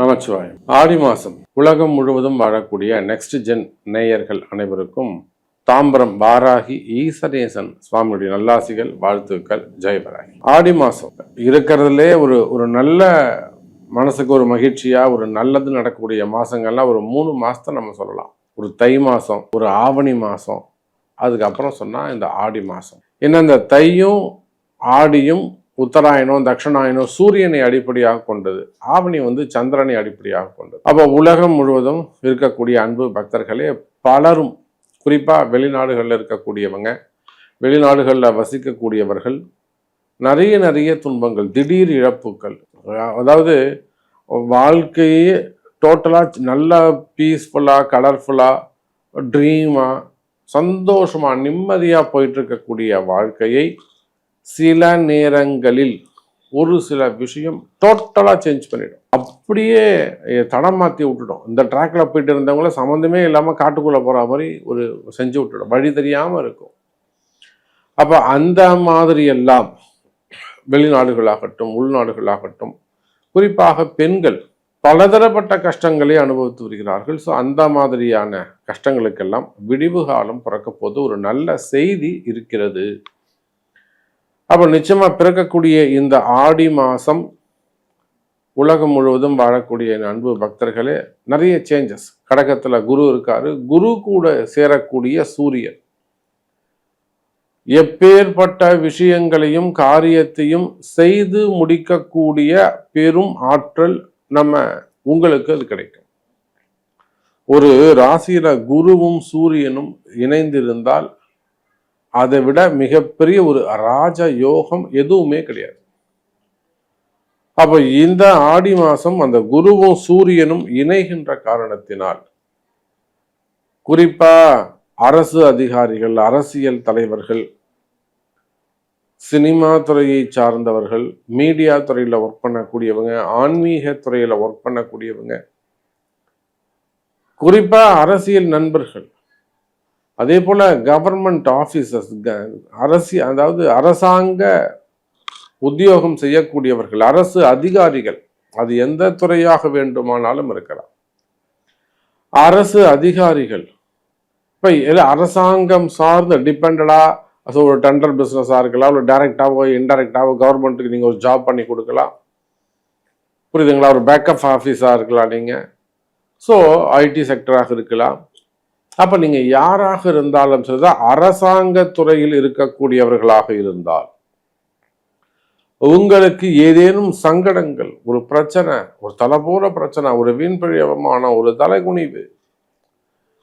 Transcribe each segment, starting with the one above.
நமச்சிவாயம். ஆடி மாதம் உலகம் முழுவதும் வாழக்கூடிய நெக்ஸ்ட் ஜென் நேயர்கள் அனைவருக்கும் தாம்பரம் வாராகி ஈசனேசன் சுவாமியுடைய நல்லாசிகள், வாழ்த்துக்கள். ஜெயவராகி. ஆடி மாதம் இருக்கிறதுலே ஒரு நல்ல மனசுக்கு ஒரு மகிழ்ச்சியா ஒரு நல்லது நடக்கக்கூடிய மாசங்கள்லாம் ஒரு 3 மாசத்தை நம்ம சொல்லலாம். ஒரு தை மாதம், ஒரு ஆவணி மாதம், அதுக்கப்புறம் சொன்னால் இந்த ஆடி மாதம். ஏன்னா இந்த தையும் ஆடியும் உத்தராயணம் தட்சிணாயனம் சூரியனை அடிப்படையாக கொண்டது, ஆவணி சந்திரனை அடிப்படையாக கொண்டது. அப்போ உலகம் முழுவதும் இருக்கக்கூடிய அன்பு பக்தர்களே பலரும், குறிப்பாக வெளிநாடுகளில் இருக்கக்கூடியவங்க, வெளிநாடுகளில் வசிக்கக்கூடியவர்கள் நிறைய துன்பங்கள், திடீர் இழப்புகள், அதாவது வாழ்க்கையே டோட்டலாக நல்லா பீஸ்ஃபுல்லாக கலர்ஃபுல்லாக ட்ரீமாக சந்தோஷமாக நிம்மதியாக போயிட்டு இருக்கக்கூடிய வாழ்க்கையை சில நேரங்களில் ஒரு சில விஷயம் டோட்டலாக சேஞ்ச் பண்ணிடும். அப்படியே தடம் மாற்றி விட்டுடும். இந்த ட்ராக்ல போயிட்டு இருந்தவங்கள சம்மந்தமே இல்லாமல் காட்டுக்குள்ளே போகிற மாதிரி ஒரு செஞ்சு விட்டுடும், வழி தெரியாமல் இருக்கும். அப்போ அந்த மாதிரி எல்லாம் வெளிநாடுகளாகட்டும் உள்நாடுகளாகட்டும், குறிப்பாக பெண்கள் பலதரப்பட்ட கஷ்டங்களை அனுபவித்து வருகிறார்கள். ஸோ அந்த மாதிரியான கஷ்டங்களுக்கெல்லாம் விடிவு காலம் பிறக்க போது ஒரு நல்ல செய்தி இருக்கிறது. அப்போ நிச்சயமா பிறக்கக்கூடிய இந்த ஆடி மாதம் உலகம் முழுவதும் வாழக்கூடிய அன்பு பக்தர்களே நிறைய சேஞ்சஸ். கடகத்துல குரு இருக்காரு, குரு கூட சேரக்கூடிய சூரியன் எப்பேற்பட்ட விஷயங்களையும் காரியத்தையும் செய்து முடிக்கக்கூடிய பெரும் ஆற்றல் உங்களுக்கு அது கிடைக்கும். ஒரு ராசியில குருவும் சூரியனும் இணைந்திருந்தால் அதை விட மிகப்பெரிய ஒரு ராஜ யோகம் எதுவுமே கிடையாது. அப்போ இந்த ஆடி மாதம் அந்த குருவும் சூரியனும் இணைகின்ற காரணத்தினால் குறிப்பா அரசு அதிகாரிகள், அரசியல் தலைவர்கள், சினிமா துறையை சார்ந்தவர்கள், மீடியா துறையில் ஒர்க் பண்ணக்கூடியவங்க, ஆன்மீக துறையில் ஒர்க் பண்ணக்கூடியவங்க, குறிப்பா அரசியல் நண்பர்கள், அதே போல கவர்மெண்ட் ஆபீசர்ஸ், அதாவது அரசாங்க உத்தியோகம் செய்யக்கூடியவர்கள், அரசு அதிகாரிகள், அது எந்த துறையாக வேண்டுமானாலும் இருக்கலாம். அரசு அதிகாரிகள் இப்ப அரசாங்கம் சார்ந்த டிபெண்டடா ஒரு டெண்டர் பிசினஸா இருக்கலாம், ஒரு டைரக்டாவோ இன்டைரக்டாவோ கவர்மெண்ட்டுக்கு நீங்க ஒரு ஜாப் பண்ணி கொடுக்கலாம், புரியுதுங்களா? ஒரு பேக்கப் ஆஃபீஸா இருக்கலாம் நீங்க. ஸோ ஐடி செக்டராக இருக்கலாம். அப்ப நீங்க யாராக இருந்தாலும் சரிதான், அரசாங்க துறையில் இருக்கக்கூடியவர்களாக இருந்தால் உங்களுக்கு ஏதேனும் சங்கடங்கள், ஒரு பிரச்சனை, ஒரு தலைபோற பிரச்சனை, ஒரு வீண்பிழமான ஒரு தலைகுனிவு,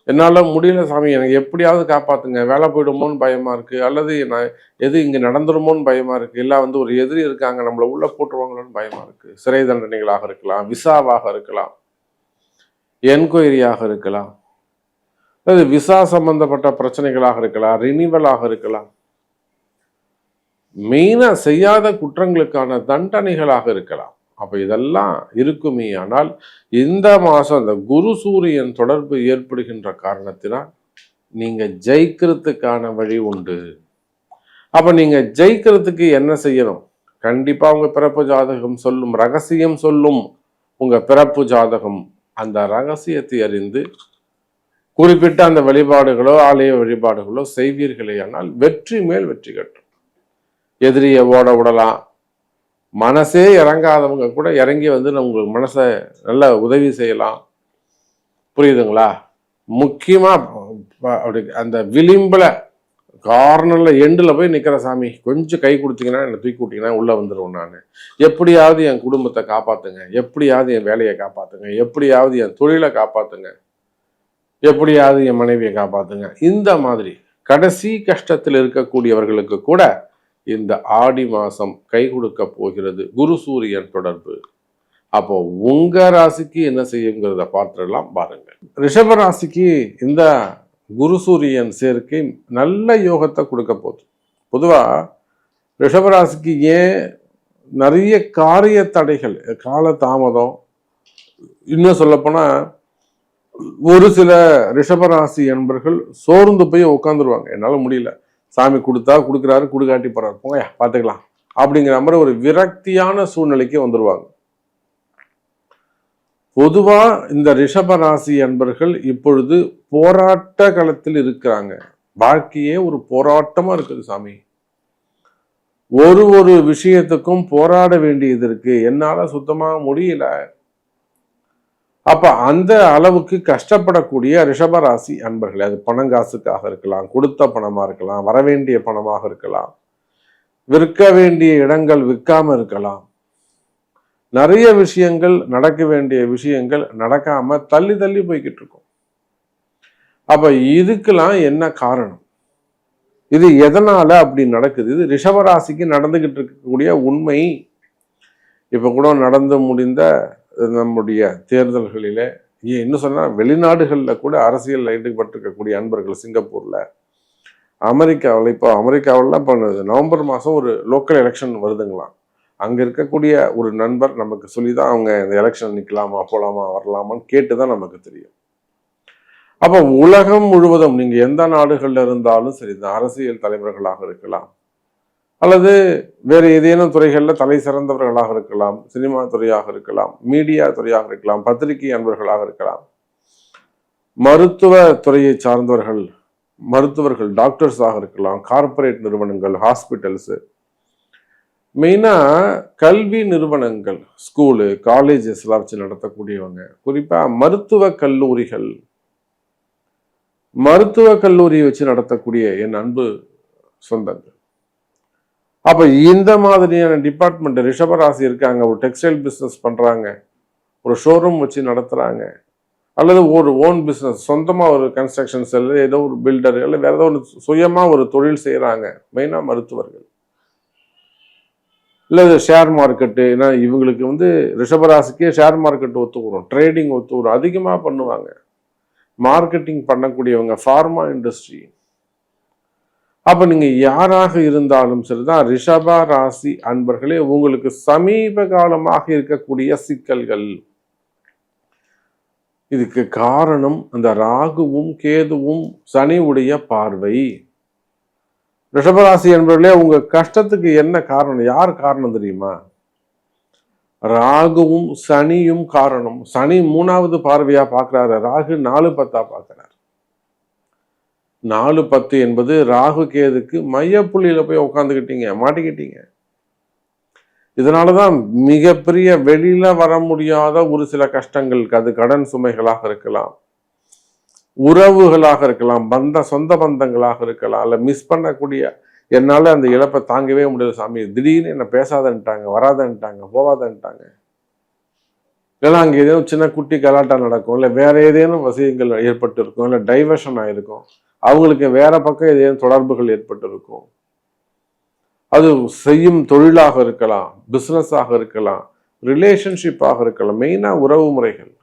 என்னால முடியல சாமி, எனக்கு எப்படியாவது காப்பாத்துங்க, வேலை போயிடுமோன்னு பயமா இருக்கு, அல்லது எது இங்க நடந்துருமோன்னு பயமா இருக்கு, இல்ல ஒரு எதிரி இருக்காங்க நம்மள உள்ள போட்டுருவாங்களோன்னு பயமா இருக்கு, சிறை தண்டனைகளாக இருக்கலாம், விசாவாக இருக்கலாம், என்கொயரியாக இருக்கலாம், அது விசா சம்பந்தப்பட்ட பிரச்சனைகளாக இருக்கலாம், ரினிவலாக இருக்கலாம், மெயினா செய்யாத குற்றங்களுக்கான தண்டனைகளாக இருக்கலாம். அப்ப இதெல்லாம் இருக்குமே. ஆனால் இந்த மாசம் அந்த குரு சூரியன் தொடர்பு ஏற்படுகின்ற காரணத்தினால் நீங்க ஜெயிக்கிறதுக்கான வழி உண்டு. அப்ப நீங்க ஜெயிக்கிறதுக்கு என்ன செய்யணும்? கண்டிப்பா உங்க பிறப்பு ஜாதகம் சொல்லும், ரகசியம் சொல்லும் உங்க பிறப்பு ஜாதகம். அந்த ரகசியத்தை அறிந்து குறிப்பிட்ட அந்த வழிபாடுகளோ ஆலய வழிபாடுகளோ செய்வீர்களே ஆனால் வெற்றி மேல் வெற்றி கட்டும். எதிரியை ஓட விடலாம். மனசே இறங்காதவங்க கூட இறங்கி உங்களுக்கு மனசை நல்ல உதவி செய்யலாம், புரியுதுங்களா? முக்கியமா அப்படி அந்த விளிம்புல கார்னர்ல எண்டில் போய் நிக்கிற சாமி, கொஞ்சம் கை கொடுத்தீங்கன்னா என்னை தூக்கி விட்டீங்கன்னா உள்ள வந்துடுவேன் நான், எப்படியாவது என் குடும்பத்தை காப்பாத்துங்க, எப்படியாவது என் வேலையை காப்பாத்துங்க, எப்படியாவது என் தொழிலை காப்பாத்துங்க, எப்படியாவது என் மனைவியை காப்பாத்துங்க. இந்த மாதிரி கடைசி கஷ்டத்தில் இருக்கக்கூடியவர்களுக்கு கூட இந்த ஆடி மாசம் கை கொடுக்க போகிறது குரு சூரியன் தொடர்பு. அப்போ உங்க ராசிக்கு என்ன செய்யுங்கிறத பார்த்துடலாம் பாருங்க. ரிஷப ராசிக்கு இந்த குரு சூரியன் சேர்க்கை நல்ல யோகத்தை கொடுக்க போகுது. பொதுவா ரிஷபராசிக்கு ஏன் நிறைய காரிய தடைகள், கால தாமதம், இன்னும் சொல்லப்போனா ஒரு சில ரிஷபராசி என்பர்கள் சோர்ந்து போய் உட்காந்துருவாங்க, என்னால முடியல, சாமி கொடுத்தா கொடுக்குறாரு, கொடுக்காட்டி போறாரு, போங்க பார்த்துக்கலாம் அப்படிங்கிற மாதிரி ஒரு விரக்தியான சூழ்நிலைக்கு வந்துருவாங்க. பொதுவா இந்த ரிஷப ராசி அன்பர்கள் இப்பொழுது போராட்ட களத்தில் இருக்கிறாங்க. வாழ்க்கையே ஒரு போராட்டமா இருக்குது சாமி. ஒரு விஷயத்துக்கும் போராட வேண்டியது இருக்கு. என்னால சுத்தமா முடியல. அப்ப அந்த அளவுக்கு கஷ்டப்படக்கூடிய ரிஷபராசி அன்பர்கள், அது பணங்காசுக்காக இருக்கலாம், கொடுத்த பணமா இருக்கலாம், வரவேண்டிய பணமாக இருக்கலாம், விற்க வேண்டிய இடங்கள் விற்காம இருக்கலாம், நிறைய விஷயங்கள் நடக்க வேண்டிய விஷயங்கள் நடக்காம தள்ளி தள்ளி போய்கிட்டு இருக்கும். அப்ப இதுக்கெல்லாம் என்ன காரணம்? இது எதனால அப்படி நடக்குது? இது ரிஷபராசிக்கு நடந்துகிட்டு இருக்கக்கூடிய உண்மை. இப்ப கூட நடந்து முடிந்த நம்முடைய தேர்தல்களிலே, இன்னும் சொன்னா வெளிநாடுகளில் கூட அரசியல் ஈடுபட்டிருக்கக்கூடிய அன்பர்கள், சிங்கப்பூர்ல, அமெரிக்காவில், இப்போ அமெரிக்காவிலாம் இப்போ நவம்பர் மாதம் ஒரு லோக்கல் எலெக்ஷன் வருதுங்களாம். அங்கே இருக்கக்கூடிய ஒரு நண்பர் நமக்கு சொல்லி தான் அவங்க இந்த எலெக்ஷன் நிற்கலாமா, போகலாமா, வரலாமான்னு கேட்டு தான் நமக்கு தெரியும். அப்போ உலகம் முழுவதும் நீங்கள் எந்த நாடுகளில் இருந்தாலும் சரி, இந்த அரசியல் தலைவர்களாக இருக்கலாம், அல்லது வேறு ஏதேனும் துறைகளில் தலை சிறந்தவர்களாக இருக்கலாம், சினிமா துறையாக இருக்கலாம், மீடியா துறையாக இருக்கலாம், பத்திரிகை அன்பர்களாக இருக்கலாம், மருத்துவ துறையை சார்ந்தவர்கள், மருத்துவர்கள், டாக்டர்ஸாக இருக்கலாம், கார்ப்பரேட் நிறுவனங்கள், ஹாஸ்பிட்டல்ஸு, மெயினாக கல்வி நிறுவனங்கள், ஸ்கூலு, காலேஜஸ்லாம் வச்சு நடத்தக்கூடியவங்க, குறிப்பாக மருத்துவ கல்லூரியை வச்சு நடத்தக்கூடிய என் அன்பு சொந்தங்கள். அப்போ இந்த மாதிரியான டிபார்ட்மெண்ட் ரிஷபராசி இருக்காங்க, ஒரு டெக்ஸ்டைல் பிஸ்னஸ் பண்ணுறாங்க, ஒரு ஷோரூம் வச்சு நடத்துகிறாங்க, அல்லது ஒரு ஓன் பிஸ்னஸ், சொந்தமாக ஒரு கன்ஸ்ட்ரக்ஷன் செல்லு, ஏதோ ஒரு பில்டர், இல்லை வேறு ஏதோ ஒரு சுயமாக ஒரு தொழில் செய்கிறாங்க, மெயினாக மருத்துவர்கள், இல்லை ஷேர் மார்க்கெட்டு. ஏன்னா இவங்களுக்கு ரிஷபராசிக்கே ஷேர் மார்க்கெட் ஒத்துக்கிறோம், ட்ரேடிங் ஒத்துக்கிறோம், அதிகமாக பண்ணுவாங்க, மார்க்கெட்டிங் பண்ணக்கூடியவங்க, ஃபார்மா இண்டஸ்ட்ரி. அப்போ நீங்கள் யாராக இருந்தாலும் சரிதான், ரிஷப ராசி அன்பர்களே, உங்களுக்கு சமீப காலமாக இருக்கக்கூடிய சிக்கல்கள், இதுக்கு காரணம் அந்த ராகுவும் கேதுவும் சனி உடைய பார்வை. ரிஷபராசி என்பவர்களே, உங்க கஷ்டத்துக்கு என்ன காரணம்? யார் காரணம் தெரியுமா? ராகுவும் சனியும் காரணம். சனி 3வது பார்வையா பார்க்கிறாரு, ராகு 4-10 பார்க்கிறார். 4-10 என்பது ராகு கேதுக்கு மையப்புள்ளியில போய் உட்காந்துக்கிட்டீங்க, மாட்டிக்கிட்டீங்க. இதனாலதான் மிகப்பெரிய வெளியில வர முடியாத ஒரு சில கஷ்டங்கள், அது கடன் சுமைகளாக இருக்கலாம், உறவுகளாக இருக்கலாம், சொந்த பந்தங்களாக இருக்கலாம், அல்ல மிஸ் பண்ணக்கூடிய, என்னால அந்த இழப்பை தாங்கவே முடியல சாமி, திடீர்னு என்ன பேசாதன்ட்டாங்க, வராதன்ட்டாங்க, போவாதன்ட்டாங்க, இல்லைன்னா அங்கே ஏதேனும் சின்ன குட்டி கலாட்டா நடக்கும், இல்லை வேற ஏதேனும் விஷயங்கள் ஏற்பட்டு இருக்கும், இல்லை டைவர்ஷன் ஆயிருக்கும், அவங்களுக்கு வேற பக்கம் ஏதேனும் தொடர்புகள் ஏற்பட்டு இருக்கும். அது செய்யும் தொழிலாக இருக்கலாம், பிஸ்னஸாக இருக்கலாம், ரிலேஷன்ஷிப்பாக இருக்கலாம், மெயினா உறவு முறைகள்,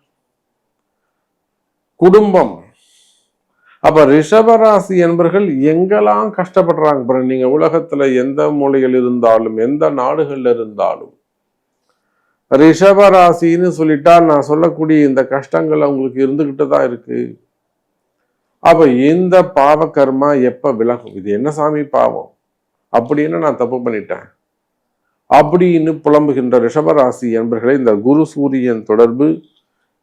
குடும்பம். அப்ப ரிஷபராசி என்பர்கள் எங்கெல்லாம் கஷ்டப்படுறாங்க பாருங்க. நீங்க உலகத்துல எந்த மூலையில் இருந்தாலும், எந்த நாடுகள்ல இருந்தாலும், ரிஷபராசின்னு சொல்லிட்டா நான் சொல்லக்கூடிய இந்த கஷ்டங்கள் அவங்களுக்கு இருந்துகிட்டு தான் இருக்கு. அப்ப இந்த பாவ கர்மா எப்ப விலகும்? இது என்ன சாமி பாவம், அப்படின்னு நான் தப்பு பண்ணிட்டேன் அப்படின்னு புலம்புகின்ற ரிஷபராசி என்பர்களை, இந்த குரு சூரியன் தொடர்பு,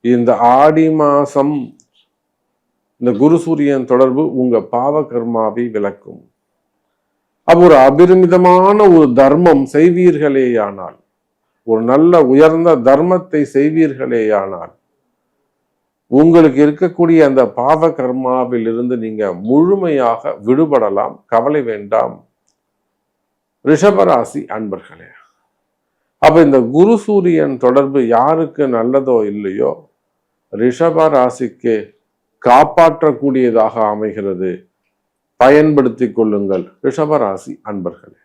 இந்த ஆடி மாசம் இந்த குரு சூரியன் தொடர்பு உங்க பாவ கர்மாவை விளக்கும். அப்ப ஒரு அபரிமிதமான ஒரு தர்மம் செய்வீர்களேயானால், ஒரு நல்ல உயர்ந்த தர்மத்தை செய்வீர்களேயானால், உங்களுக்கு இருக்கக்கூடிய அந்த பாவ கர்மாவில் இருந்து நீங்க முழுமையாக விடுபடலாம். கவலை வேண்டாம் ரிஷபராசி அன்பர்களே. அப்ப இந்த குரு சூரியன் தொடர்பு யாருக்கு நல்லதோ இல்லையோ, ரிஷப ராசிக்கு காப்பாற்றக்கூடியதாக அமைகிறது. பயன்படுத்திக் கொள்ளுங்கள் ரிஷபராசி அன்பர்களே.